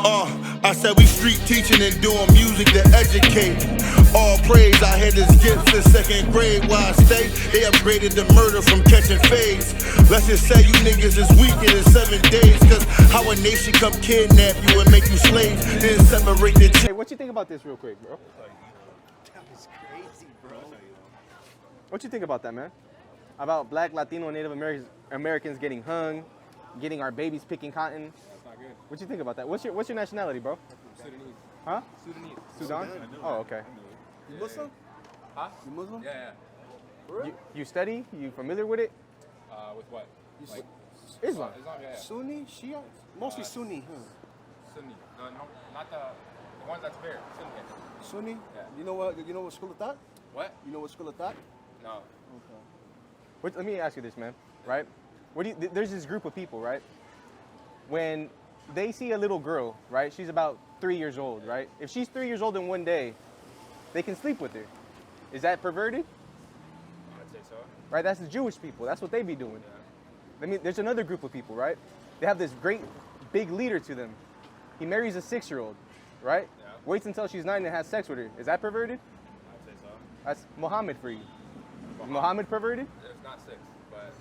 I said we street teaching and doing music to educate. All praise, I had this gift in second grade where I stay. They upgraded the murder from catching fades. Let's just say you niggas is weaker in 7 days. Cause how a nation come kidnap you and make you slaves, then separate the Hey, what you think about this real quick, bro? That was crazy, bro. What you think about that, man? About black, Latino, and Native Americans getting hung, getting our babies picking cotton. That's not good. What you think about that? What's your nationality, bro? Sudanese. Huh? Sudanese. Sudan? Oh, okay. You Muslim? Huh? You Muslim? Yeah. For real? You study? You familiar with it? With what? You Like, Islam. Islam, yeah. Sunni, Shia? Mostly Sunni, huh? Sunni. No, not the ones that's fair. Sunni. Sunni? Yeah. You know what school of thought? What? You know what school of thought? No. Okay. Let me ask you this, man. Right? There's this group of people, right? When they see a little girl, right? She's about 3 years old, right? If she's 3 years old in one day, they can sleep with her. Is that perverted? I'd say so. Right? That's the Jewish people. That's what they be doing. I mean, there's another group of people, right? They have this great big leader to them. He marries a 6-year-old, right? Yeah. Waits until she's 9 and has sex with her. Is that perverted? I'd say so. That's Muhammad for you. Is Muhammad perverted? It's not 6, but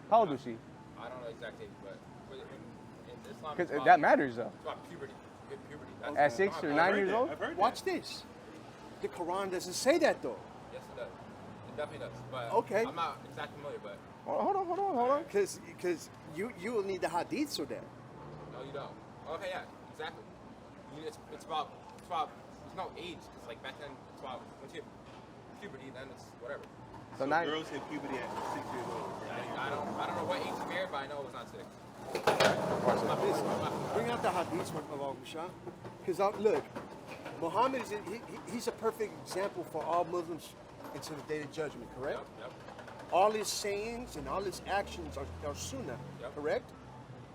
How old was she? I don't know exact age, but in Islam, Because that matters, though. it's about puberty. Good puberty. That's At 6 or 9 years old? I've heard Watch this. The Quran doesn't say that though. Yes, it does. It definitely does. But Okay. I'm not exactly familiar, but Hold on. Because you will need the hadiths for that. no, you don't. Okay, yeah, exactly. It's about there's no age. It's like back then. It's about once you hit puberty, then it's whatever. So now, girls hit puberty at 6 years old. I don't know what age you married, but I know it was not 6. Bring out the hadiths of Al-Bashar. Because look, Muhammad he's a perfect example for all Muslims until the day of judgment, correct? Yep. All his sayings and all his actions are sunnah, Yep. correct?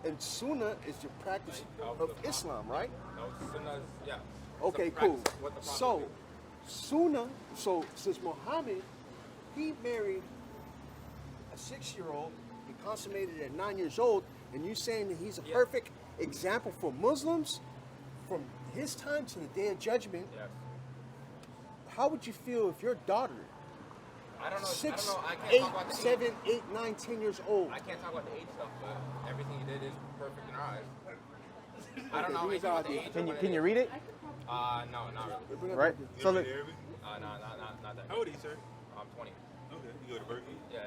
And sunnah is the practice of Islam, right? No, sunnah is, yeah. Okay, It's the cool. practice of what the Prophet So, did. sunnah, so since Muhammad, he married a 6-year-old, he consummated at 9 years old, and you saying that he's a Yeah. perfect example for Muslims from his time to the day of judgment, Yes. how would you feel if your daughter, I don't know. 6, I can't 8, talk about the 7, 8, 9, 10 years old? I can't talk about the age stuff, but everything he did is perfect in our eyes. I don't Okay, know bring anything us about the out. age. can you read it? No, not really. Bring up Right. the- So You look, read Arabic? No, not that. How old are you, sir? I'm 20. Okay. You go to Berkeley? Yeah.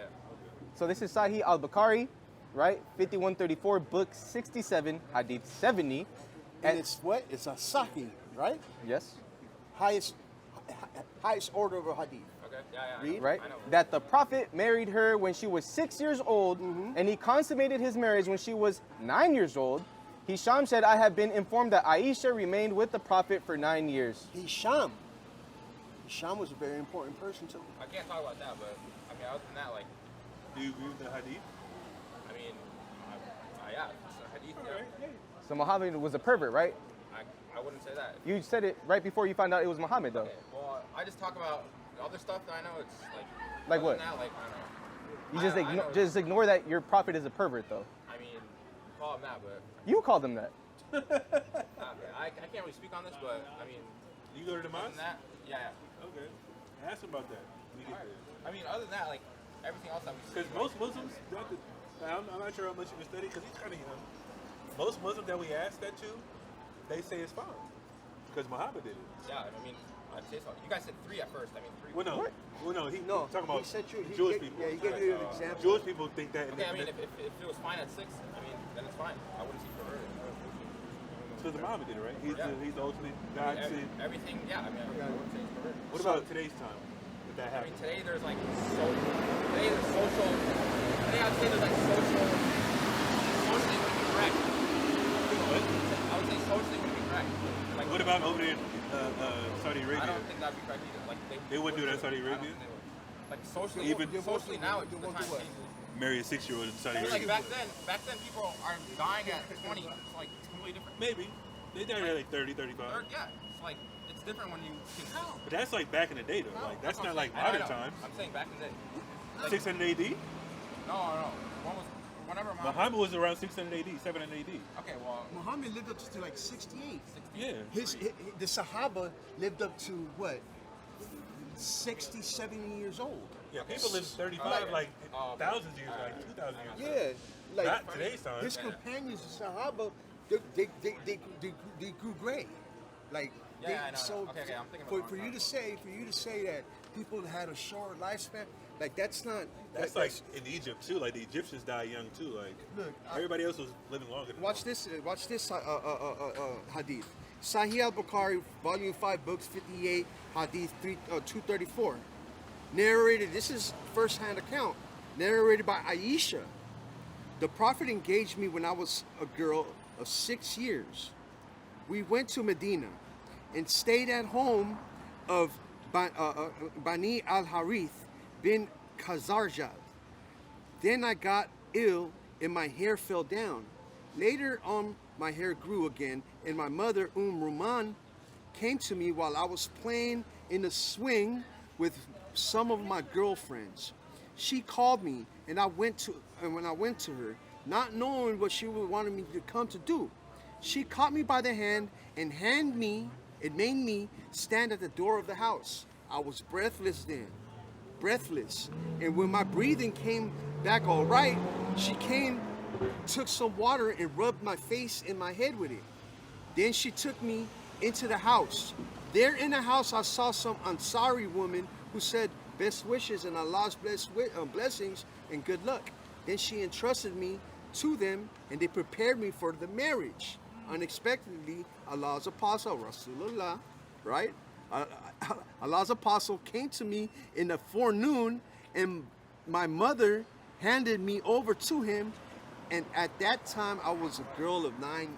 so this is Sahih al-Bukhari, right? 5134, book 67, hadith 70. and it's what? It's a sahih, right? Yes, Highest order of a hadith. Okay. Yeah. I Read. know. right? I know. That the Prophet married her when she was 6 years old, Mm-hmm. and he consummated his marriage when she was 9 years old. Hisham said, I have been informed that Aisha remained with the Prophet for 9 years. Hisham. Hisham was a very important person too. I can't talk about that, but I mean, other than that, like, Do you agree with the hadith? I mean, yeah, it's a hadith. Yeah. So Muhammad was a pervert, right? I wouldn't say that. You said it right before you found out it was Muhammad, though. Okay, well, I just talk about the other stuff that I know. It's like. Like other what? than that, like, I don't know. You just I know. just ignore that your prophet is a pervert, though. I mean, call him that, but You called him that. I can't really speak on this, but I mean, You go to the other mosque? than that, yeah. Okay. Ask him about that. when we get there. I mean, other than that, like everything else that we see. Because most Muslims, I'm not sure how much you can study because he's kind of young. Most Muslims that we ask that to, they say it's fine because Muhammad did it. Yeah, I mean, I'd say so. You guys said 3 at first. I mean, 3. Well, no, What? well, no, he's No, talking about he said he Jewish gave, people. Yeah, he gave you an example. Jewish people think that. Okay, I mean, if it was fine at 6, I mean, then it's fine. I wouldn't see perverted. because Muhammad did it, right? He's, Yeah. he's the ultimate God sent. Everything, yeah. I mean, I wouldn't say it's perverted. What about today's time? If that I mean, happened? today there's like today there's social. Today I'd say there's like socially would be correct. What? I would say socially would be correct. Like, What about over there in Saudi I Arabia? don't think that'd be correct either. Like They wouldn't do that in Saudi I don't Arabia? think they would. Like socially, socially now it's the time changes. Marry a 6-year-old in Saudi I mean, like Arabia? back then people are dying at 20. It's like completely different. Maybe. They died at like 30, 35. Yeah, it's like it's different when you think. But that's like back in the day though. Like that's not like modern times. I'm saying back in the day. 600 AD? No. One whenever Muhammad was around 600 AD, 700 AD. Okay, well, Muhammad lived up to like 68. Yeah. The Sahaba lived up to what? 60, 70 years old. Yeah, people live 35 like thousands of years, like 2,000 years. Yeah, like Not today's time. his companions, the Sahaba, they grew gray. Like Yeah, I know. so Okay, I'm thinking for about you to say that people had a short lifespan, like that's not. That's like in Egypt too. Like the Egyptians die young too. Like Look, everybody else was living longer. Than Watch them. this. Watch this hadith. Sahih al-Bukhari, volume 5, books 58, hadith 234. Narrated. This is first-hand account. Narrated by Aisha. The Prophet engaged me when I was a girl of 6 years. We went to Medina and stayed at home of Bani al-Harith bin Khazarjad. Then I got ill and my hair fell down. Later on, my hair grew again, and my mother, Ruman, came to me while I was playing in a swing with some of my girlfriends. She called me, and when I went to her, not knowing what she wanted me to come to do, she caught me by the hand and it made me stand at the door of the house. I was breathless then. And when my breathing came back all right, she took some water and rubbed my face and my head with it. Then she took me into the house. There in the house, I saw some Ansari woman who said best wishes and Allah's blessings and good luck. Then she entrusted me to them, and they prepared me for the marriage. Unexpectedly, Allah's apostle, Rasulullah, right? Allah's apostle came to me in the forenoon, and my mother handed me over to him. And at that time, I was a girl of 9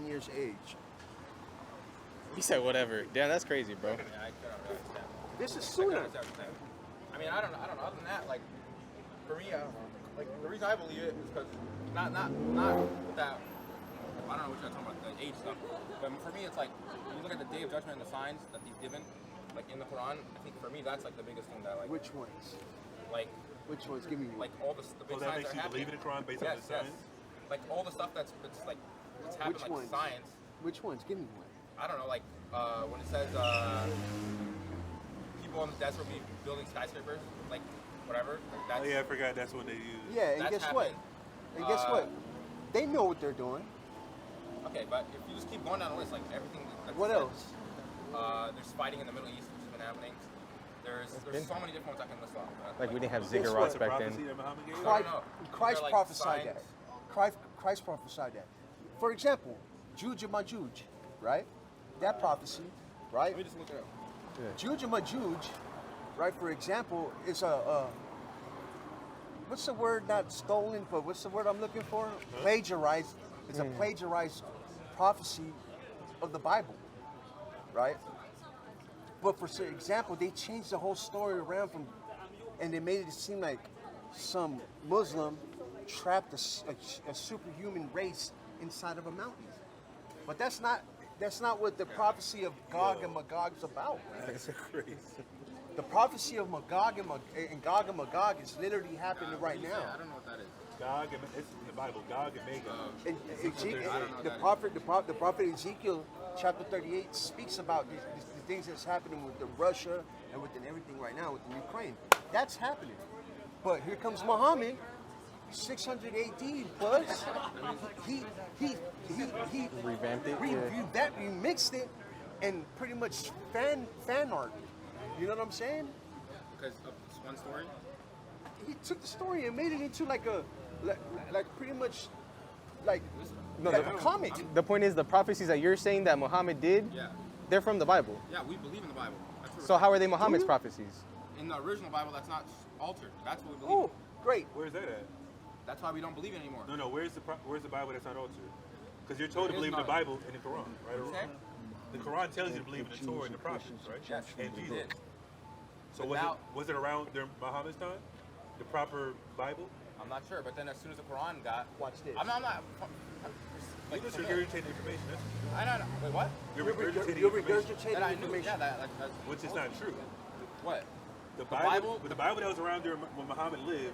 years age. He said whatever. Damn, that's crazy, bro. yeah, I could understand. This is I could Sunnah. understand what you're saying. I mean, I don't know. Other than that, like, for me, I don't know. Like, the reason I believe it is because not that. I don't know what you're talking about, the age stuff. But for me, it's like when you look at the Day of Judgment and the signs that he's given, like in the Quran. I think for me, that's like the biggest thing that like. Which ones? Like. Which ones? Give me one. Like all the big So that signs makes that you are believe in happening. the Quran based on the signs? Like all the stuff that's like it's happened, Which like ones? science. Which ones? Give me one. I don't know, like when it says people in the desert will be building skyscrapers, like whatever. Like that's, Oh yeah, I forgot that's what they use. Yeah, and That's guess what? happened. And guess what? They know what they're doing. Okay, but if you just keep going down the list, like everything. That's What like, else? There's fighting in the Middle East, which has been happening. There's so many different ones I can list off. Like we didn't have Guess ziggurats what? back then. Prophecy that Muhammad gave? Christ, no. Christ They're like prophesied signs. that. Christ prophesied that. For example, Juj and Majuj, right? That prophecy, right? Let me just look it up. Juj and Majuj, right? For example, is a what's the word? Not stolen, but what's the word I'm looking for? Plagiarized. It's a plagiarized prophecy of the Bible, right? But for example, they changed the whole story around and they made it seem like some Muslim trapped a superhuman race inside of a mountain. But that's not what the prophecy of Gog and Magog is about. That's crazy. The prophecy of Magog and Gog and Magog is literally happening right now. I don't know what that is. Gog and it's in the Bible. Gog and Magog. And I don't know the prophet Ezekiel chapter 38 speaks about the things that's happening with Russia and with everything right now with the Ukraine. That's happening. But here comes Muhammad, 600 AD plus. He Revamped it. Yeah. remixed it and pretty much fan art. You know what I'm saying? Because of this one story. He took the story and made it into like pretty much like No, a comic. The point is, the prophecies that you're saying that Muhammad did, Yeah. they're from the Bible. Yeah, we believe in the Bible. That's true. So how are they Muhammad's prophecies? In the original Bible, that's not altered. That's what we believe. Oh, great. Where's that at? That's why we don't believe it anymore. No. Where's the Bible that's not altered? Because you're told to There is believe in the none. Bible and the Quran, right? Or Okay. wrong? The Quran tells you to believe in the Torah and the prophets, right? Yes, And we Jesus. did. So But was it around during Muhammad's time? The proper Bible? I'm not sure, but then as soon as the Quran got, Watch this. I'm not. You're just regurgitating information. That's, I don't know. Wait, what? you're regurgitating You're information, regurgitating That I knew. information. Yeah, that's which is not true. what? The Bible- Bible that was around during when Muhammad lived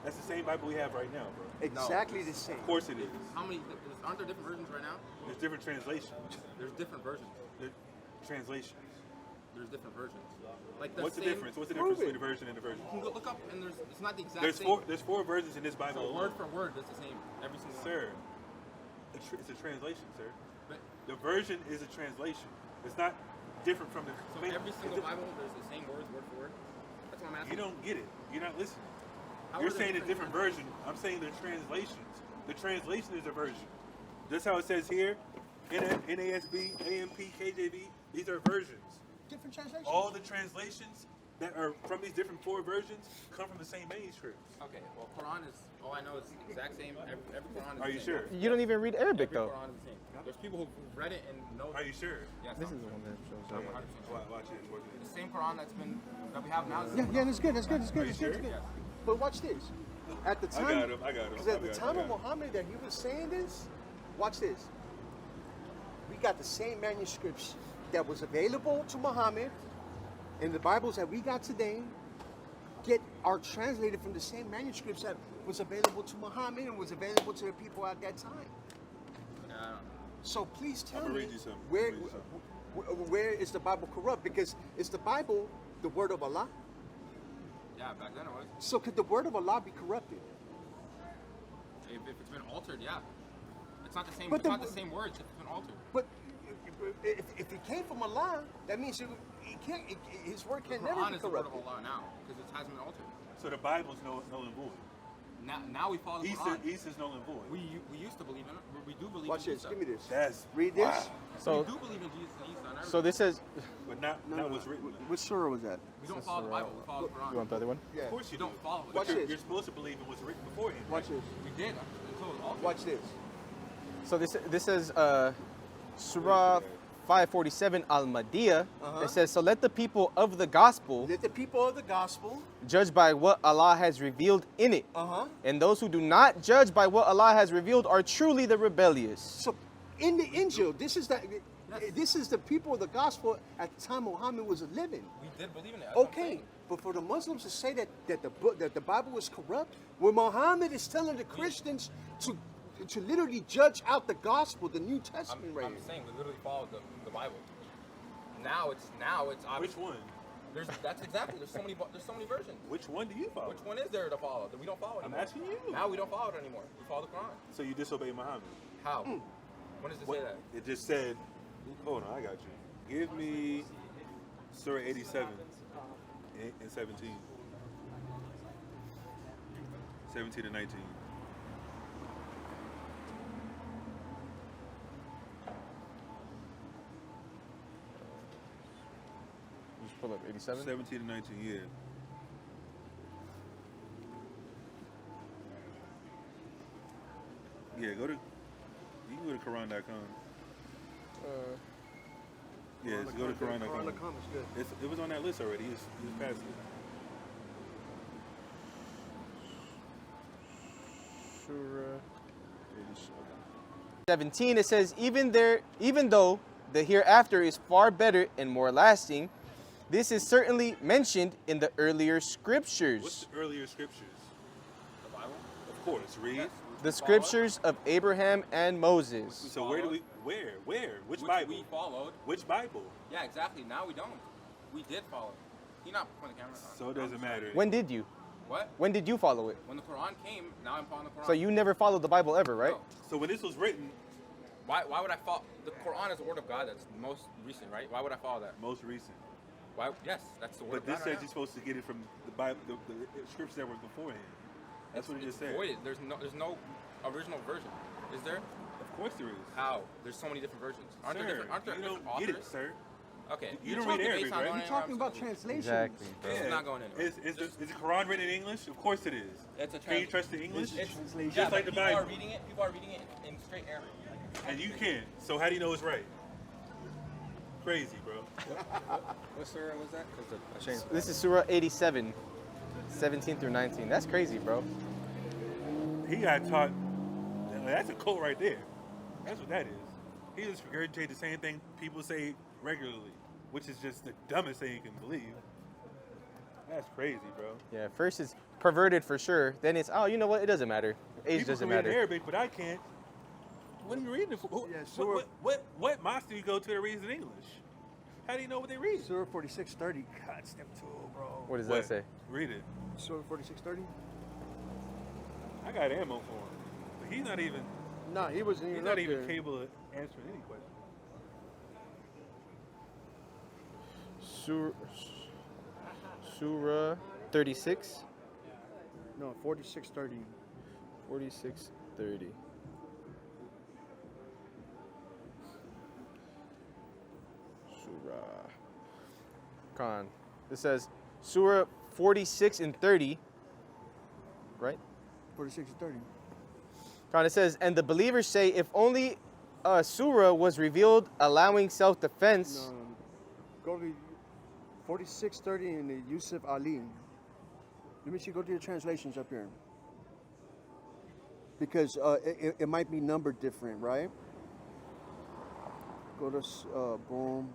That's the same Bible we have right now, bro. Exactly the same. Of course it is. How many? Aren't there different versions right now? There's different translations. There's different versions. Translations. There's different versions. Like the What's the same, difference? What's the difference between the version and the version? You can go look up, and it's not the exact There's same. there's four versions in this Bible. So alone. word for word, it's the same. Every single one. Sir, it's a translation, sir. But, The version is a translation. It's not different from the. so every single Bible, there's the same words, word for word. That's what I'm asking. You don't get it. You're not listening. How You're are they saying a different version. I'm saying they're translations. The translation is a version. That's how it says here. NASB, AMP, KJV. These are versions. Different translations. All the translations that are from these different four versions come from the same manuscripts. Okay, well, Quran is, all I know is the exact same. Every Quran is Are the you same. sure? You don't even read Arabic Every though. Quran is the same. There's people who've read it and know. Are you sure? Yes, This I'm is the one that shows I'm up. 100% sure. Watch it. The same Quran that we have now is the Yeah, same yeah, Quran. that's good. That's good. That's good. Are you That's good. sure? That's good. But watch this. At the time, I got him. Because at the time of Muhammad that he was saying this, watch this. We got the same manuscripts that was available to Muhammad, and the Bibles that we got today are translated from the same manuscripts that was available to Muhammad and was available to the people at that time. So please tell I'ma me read you something. where I'ma read you where is the Bible corrupt? Because is the Bible the word of Allah? Yeah, back then it was. So could the word of Allah be corrupted? If it's been altered, yeah. It's not the same. But It's not the same words. If it's been altered. But if it came from Allah, that means his word can The never Quran be is the word of corrupted. Allah now because it hasn't been altered. So the Bible's null and void. Now we follow the Quran. East is null and void. We used to believe in it. We do believe Watch in this. Isa. Give me this. That's Read this. wow. So we do believe in Jesus and Isa and everything. so this says. But not what's written. Which surah was that? We don't follow the Bible. We follow the Quran. You want the other one? Yeah. Of course You don't follow it. Watch You're, this. you're supposed to believe in what's written beforehand. Watch this. We did until it was altered. Watch this. So this says Surah 547 Al-Madiyah. It says, so let the people of the gospel Let the people of the gospel. judge by what Allah has revealed in it. And those who do not judge by what Allah has revealed are truly the rebellious. So in the Injil, this is the people of the gospel at the time Muhammad was living. We did believe in it. That's what I'm Okay, saying. but for the Muslims to say that the Bible was corrupt, when Muhammad is telling the Christians to literally judge out the gospel, the New Testament, right I'm here. saying we literally followed the Bible. Now it's obvious. Which one? There's so many versions. Which one do you follow? Which one is there to follow that we don't follow I'm anymore? asking you. Now we don't follow it anymore. We follow the Quran. So you disobey Muhammad? How? When does it say that? It just said, hold on, I got you. Give me Surah 87 and 17. 17 and 19. Just pull up 87. 17 and 19, yeah. Yeah, you can go to Quran.com. Yeah, just go to Quran.com. Quran.com is good. It was on that list already. It's past it. Surah 17, it says, even though the hereafter is far better and more lasting, this is certainly mentioned in the earlier scriptures. What's the earlier scriptures? The Bible? Of course, read. Yes. The scriptures of Abraham and Moses. So where do we? Where? Which Bible? We followed. Which Bible? Yeah, exactly. Now we don't. We did follow. Can you not point the camera on? So it doesn't matter. When did you? What? When did you follow it? When the Quran came, now I'm following the Quran. So you never followed the Bible ever, right? No. So when this was written, Why would I follow? The Quran is the word of God that's most recent, right? Why would I follow that? most recent. Why? Yes, that's the word But of this God says right you're supposed to get it from the Bible, the scriptures that were beforehand. That's what it just said. Voided. There's no original version. Is there? Of course there is. How? There's so many different versions. Aren't there Sir, different? Aren't there you different don't get authors? it, sir. Okay. You you're don't read talking Arabic, based on right? going You're talking anywhere, about I'm translations. Exactly. This is not going anywhere. Is the Quran written in English? Of course it is. It's a Can you trust the English? It's, Translation. yeah, Just like but the people Bible. People are reading it in straight Arabic. And you can. So how do you know it's right? Crazy, bro. What surah was that? 'Cause I changed. This is Surah 87, 17 through 19. That's crazy, bro. He got taught. That's a cult right there. That's what that is. He just regurgitated the same thing people say regularly, which is just the dumbest thing you can believe. That's crazy, bro. Yeah, first it's perverted for sure. Then it's, oh, you know what? It doesn't matter. Age People doesn't can read matter. Arabic, but I can't. What are you reading it for? Yeah, so what mosque do you go to that reads in English? How do you know what they read? Surah 4630. God, step 2, bro. What does that say? Read it. Surah 4630? I got ammo for him. But he's not even. Nah, he wasn't even He's not up even there. capable of answering any question. Surah 36? No, 4630. 4630. Surah. Khan. It says Surah 46 and 30, right? 4630. Khan, it says, and the believers say, if only a surah was revealed allowing self-defense. No, go to 4630 in the Yusuf Ali. Let me see, go to your translations up here. Because it might be numbered different, right? Go to boom,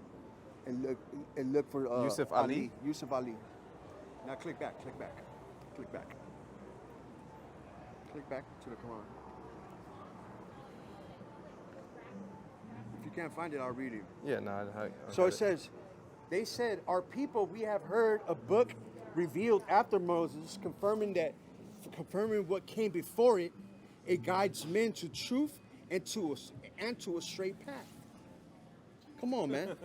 and look for Yusuf Ali? Yusuf Ali. Now click back, click back, click back. Click back to the Quran. If you can't find it, I'll read it. Yeah, no. So it says, they said, our people, we have heard a book revealed after Moses, confirming what came before it. It guides men to truth and to a straight path. Come on, man.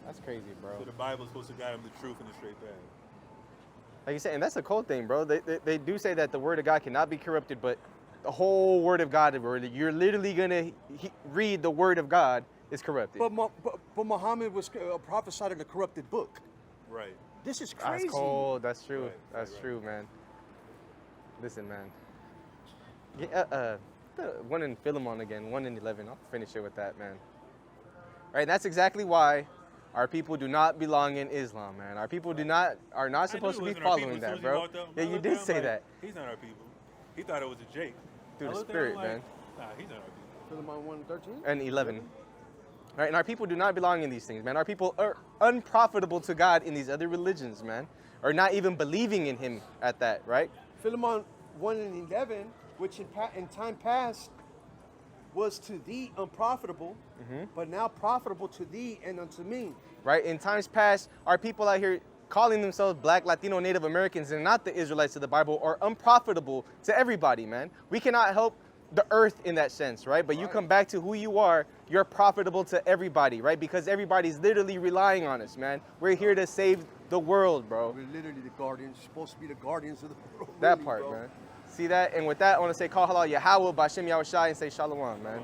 That's crazy, bro. So the Bible's supposed to guide him the truth and the straight path. Like you said, and that's a cool thing, bro. They do say that the word of God cannot be corrupted, but the whole word of God, where you're literally gonna read the word of God, is corrupted. But Muhammad was prophesied in a corrupted book. Right. This is crazy. That's cold. That's true. Right, That's right. true, man. Listen, man. Yeah, one in Philemon again, 1 in 11. I'll finish it with that, man. Right, and that's exactly why our people do not belong in Islam, man. Our people are not supposed to be following that, bro. Yeah, you did say that. He's not our people. He thought it was a Jake. Through I the looked at him spirit, man. Nah, he's not our people. Philemon 1:13. And 11. Right, and our people do not belong in these things, man. Our people are unprofitable to God in these other religions, man. Or not even believing in him at that, right? Philemon 1:11, which in time past was to thee unprofitable, but now profitable to thee and unto me. Right? In times past, our people out here calling themselves Black, Latino, Native Americans and not the Israelites of the Bible are unprofitable to everybody, man. We cannot help the earth in that sense, right? But you come back to who you are, you're profitable to everybody, right? Because everybody's literally relying on us, man. We're here to save the world, bro. We're literally the guardians, supposed to be the guardians of the world. That really, part, bro. man. See that? And with that, I want to say, call halal Yahweh, Bashem Yahushai, and say shalom, man.